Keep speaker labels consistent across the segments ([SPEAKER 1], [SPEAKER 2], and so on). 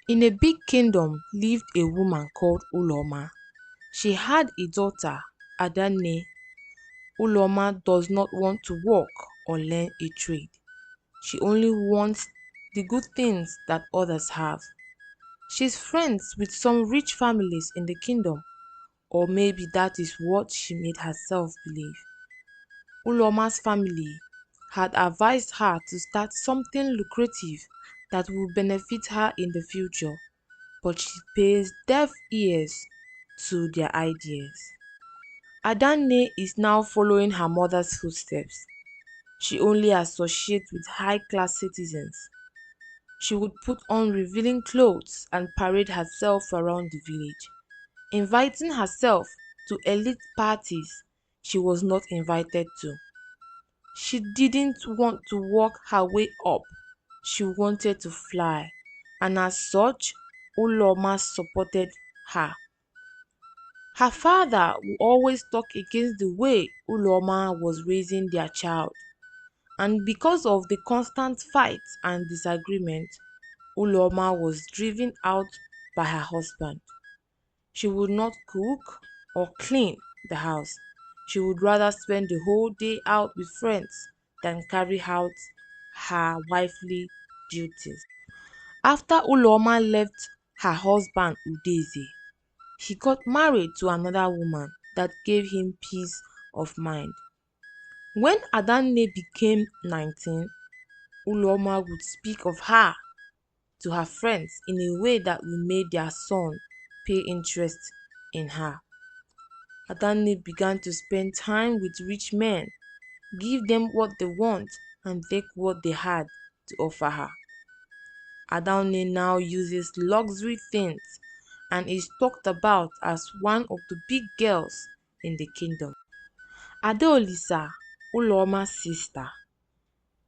[SPEAKER 1] In a big kingdom lived a woman called Uloma. She had a daughter, Adanne. Uloma does not want to work or learn a trade. She only wants the good things that others have. She's friends with some rich families in the kingdom, or maybe that is what she made herself believe. Uloma's family had advised her to start something lucrative that would benefit her in the future, but she pays deaf ears to their ideas. Adanne is now following her mother's footsteps. She only associates with high class citizens. She would put on revealing clothes and parade herself around the village, inviting herself to elite parties she was not invited to. She didn't want to work her way up, she wanted to fly, and as such, Uloma supported her. Her father would always talk against the way Uloma was raising their child, and because of the constant fights and disagreements, Uloma was driven out by her husband. She would not cook or clean the house. She would rather spend the whole day out with friends than carry out her wifely duties. After Uloma left her husband Udeze, he got married to another woman that gave him peace of mind. When Adanne became 19, Uloma would speak of her to her friends in a way that would make their son pay interest in her. Adanne began to spend time with rich men, give them what they want, and take what they had to offer her. Adanne now uses luxury things and is talked about as one of the big girls in the kingdom. Adeolisa, Uloma's sister,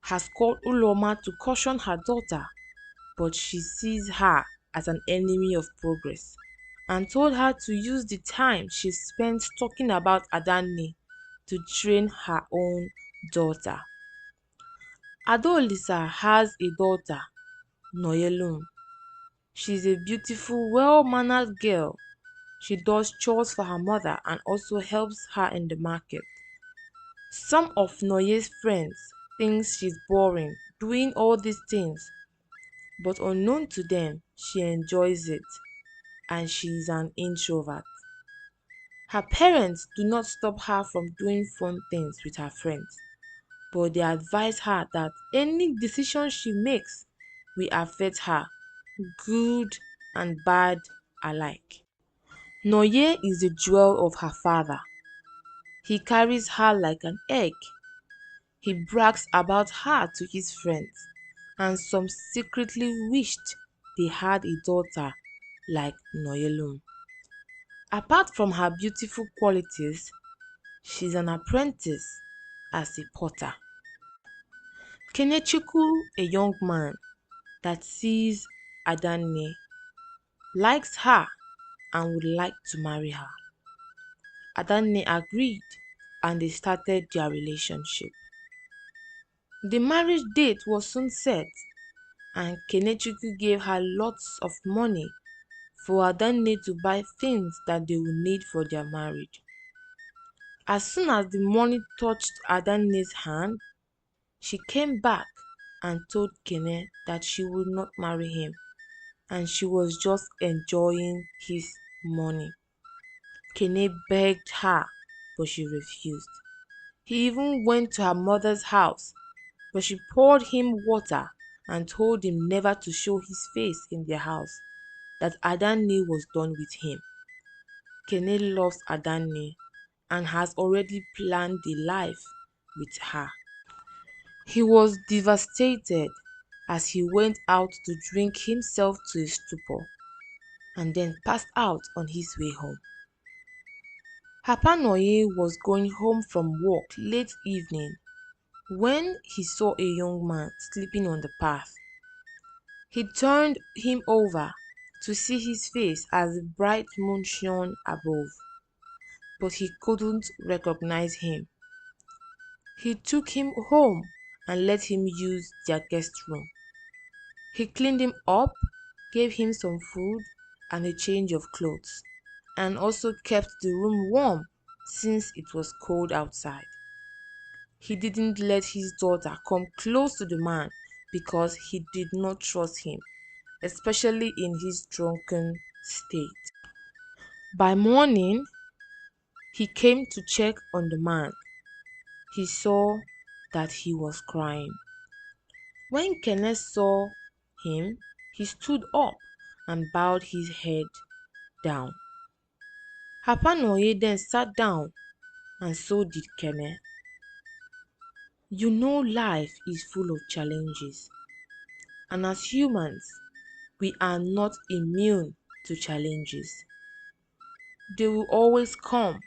[SPEAKER 1] has called Uloma to caution her daughter, but she sees her as an enemy of progress and told her to use the time she spent talking about Adanne to train her own daughter. Adeolisa has a daughter, Nonyelum. She's a beautiful, well-mannered girl. She does chores for her mother and also helps her in the market. Some of Noye's friends think she's boring doing all these things, but unknown to them, she enjoys it and she is an introvert. Her parents do not stop her from doing fun things with her friends, but they advise her that any decision she makes will affect her, good and bad alike. Noye is the jewel of her father. He carries her like an egg. He brags about her to his friends, and some secretly wished they had a daughter like Nonyelum. Apart from her beautiful qualities, she's an apprentice as a potter. Kenechukwu, a young man that sees Adanne, likes her and would like to marry her. Adanne agreed and they started their relationship. The marriage date was soon set and Kenechukwu gave her lots of money for Adanne to buy things that they would need for their marriage. As soon as the money touched Adanne's hand, she came back and told Kene that she would not marry him and she was just enjoying his money. Kene begged her, but she refused. He even went to her mother's house, but she poured him water and told him never to show his face in their house, that Adanne was done with him. Kene loves Adanne and has already planned a life with her. He was devastated as he went out to drink himself to a stupor and then passed out on his way home. Papa Noye was going home from work late evening when he saw a young man sleeping on the path. He turned him over to see his face as the bright moon shone above, but he couldn't recognize him. He took him home and let him use their guest room. He cleaned him up gave him some food and a change of clothes, and also kept the room warm since it was cold outside. He didn't let his daughter come close to the man because he did not trust him, especially in his drunken state. By morning, he came to check on the man. He saw that he was crying. When Kenneth saw him, he stood up and bowed his head down. Papa Noye then sat down, and so did Kenneth. You know, life is full of challenges, and as humans, we are not immune to challenges. They will always come.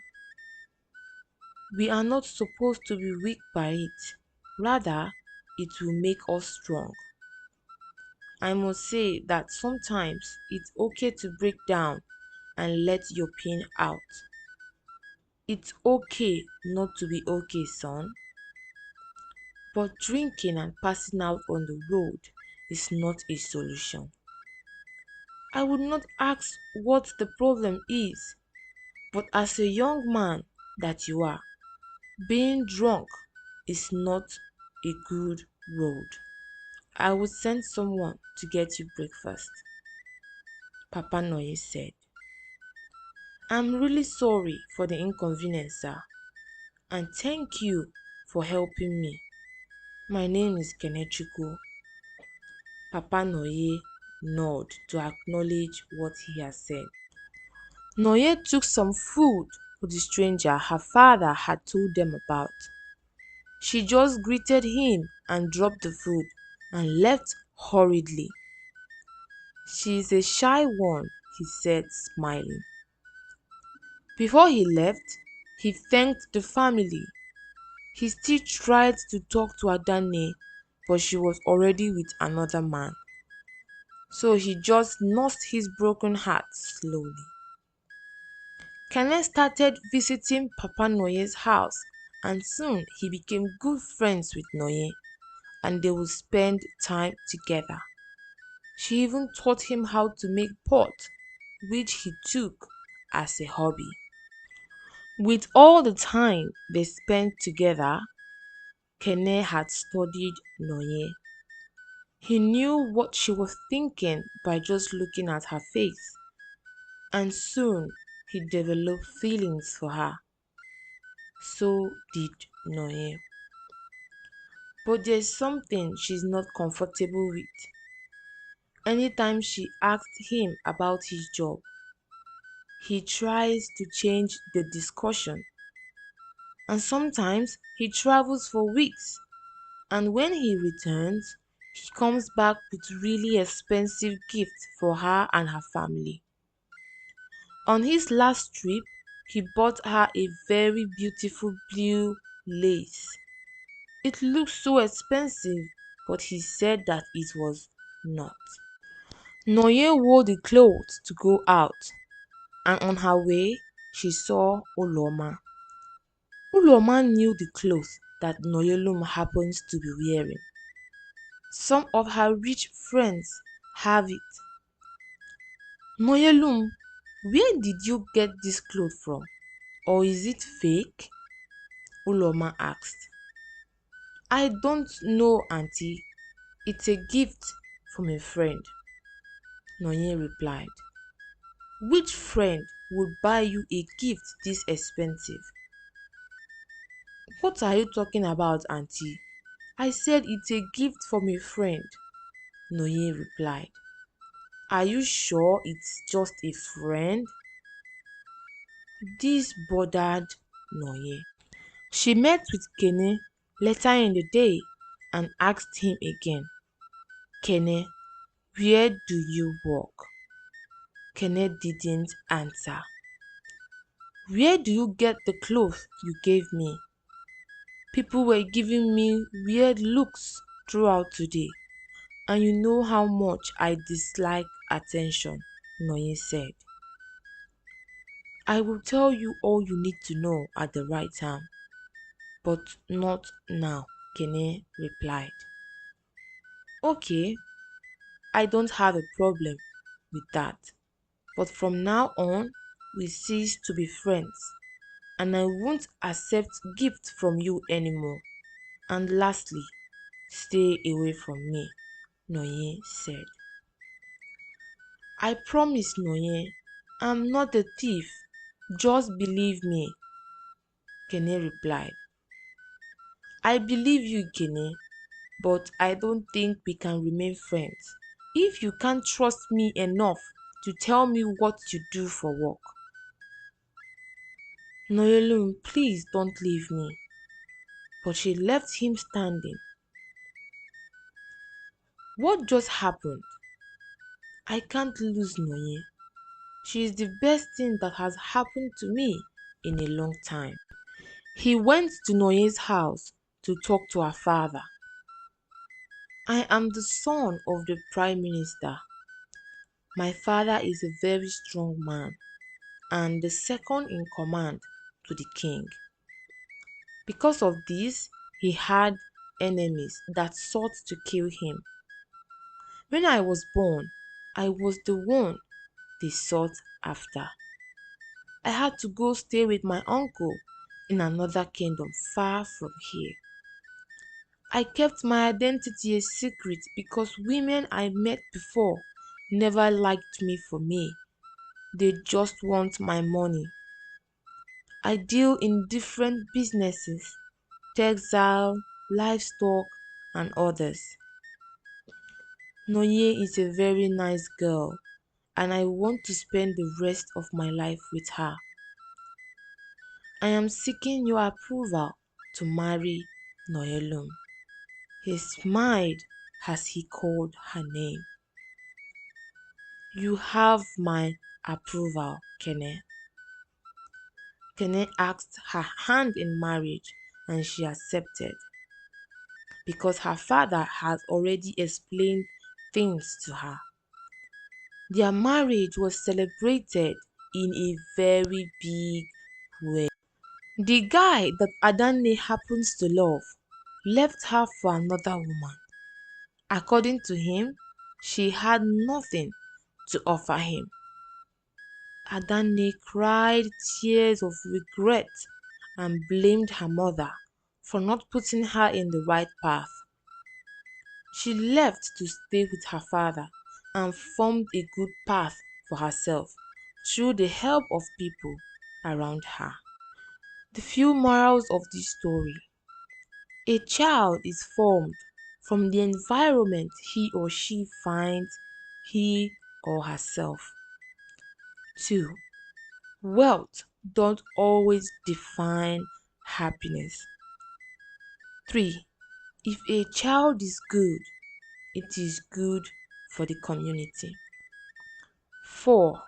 [SPEAKER 1] We are not supposed to be weak by it. Rather, it will make us strong. I must say that sometimes it's okay to break down and let your pain out. It's okay not to be okay, son. But drinking and passing out on the road is not a solution. I would not ask what the problem is, but as a young man that you are, being drunk is not a good road. I will send someone to get you breakfast, Papa Noye said. I'm really sorry for the inconvenience, sir, and thank you for helping me. My name is Kenechukwu. Papa Noye nodded to acknowledge what he had said. Noye took some food for the stranger her father had told them about. She just greeted him and dropped the food and left hurriedly. She is a shy one, he said, smiling. Before he left, he thanked the family. He still tried to talk to Adanne, but she was already with another man. So he just nursed his broken heart slowly. Kenneth started visiting Papa Noye's house, and soon he became good friends with Noye, and they would spend time together. She even taught him how to make pot, which he took as a hobby. With all the time they spent together, Kenneth had studied Noye. He knew what she was thinking by just looking at her face, and soon he developed feelings for her. So did Noye. But there's something she's not comfortable with. Anytime she asked him about his job, he tries to change the discussion. And sometimes he travels for weeks, and when he returns, he comes back with really expensive gifts for her and her family. On his last trip, he bought her a very beautiful blue lace. It looked so expensive, but he said that it was not. Noye wore the clothes to go out, and on her way, she saw Uloma. Uloma knew the clothes that Nonyelum happens to be wearing. Some of her rich friends have it. Nonyelum, where did you get this cloth from? Or is it fake? Uloma asked. I don't know, auntie. It's a gift from a friend, Nonye replied. Which friend would buy you a gift this expensive? What are you talking about, auntie? I said it's a gift from a friend, Noye replied. Are you sure it's just a friend? This bothered Noye. She met with Kene later in the day and asked him again, Kene, where do you work? Kene didn't answer. Where do you get the clothes you gave me? People were giving me weird looks throughout today, and you know how much I dislike attention, Noye said. I will tell you all you need to know at the right time, but not now, Kene replied. Okay, I don't have a problem, with that. But from now on, we cease to be friends, and I won't accept gifts from you anymore. And lastly, stay away from me, Noye said. I promise, Noye, I'm not a thief. Just believe me, Kene replied. I believe you, Kene, but I don't think we can remain friends if you can't trust me enough to tell me what you do for work. Nonyelum, please don't leave me. But she left him standing. What just happened? I can't lose Noye. She is the best thing that has happened to me in a long time. He went to Noye's house to talk to her father. I am the son of the Prime Minister. My father is a very strong man and the second in command to the king. Because of this, he had enemies that sought to kill him. When I was born, I was the one they sought after. I had to go stay with my uncle in another kingdom far from here. I kept my identity a secret because women I met before never liked me for me. They just want my money. I deal in different businesses, textile, livestock, and others. Noye is a very nice girl, and I want to spend the rest of my life with her. I am seeking your approval to marry Nonyelum. He smiled as he called her name. You have my approval, Kene. Kene asked her hand in marriage and she accepted because her father had already explained things to her. Their marriage was celebrated in a very big way. The guy that Adanne happens to love left her for another woman. According to him, she had nothing to offer him. Adanne cried tears of regret and blamed her mother for not putting her in the right path. She left to stay with her father and formed a good path for herself through the help of people around her. The few morals of this story: a child is formed from the environment he or she finds he or herself. 2. Wealth don't always define happiness. 3. If a child is good, it is good for the community. 4.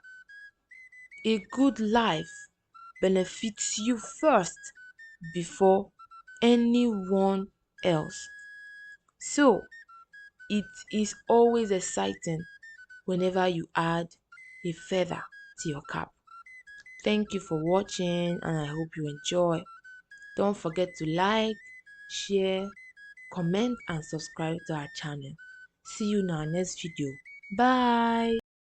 [SPEAKER 1] A good life benefits you first before anyone else. So, it is always exciting whenever you add a feather to your cap. Thank you for watching and I hope you enjoy. Don't forget to like, share, comment and subscribe to our channel. See you in our next video. Bye.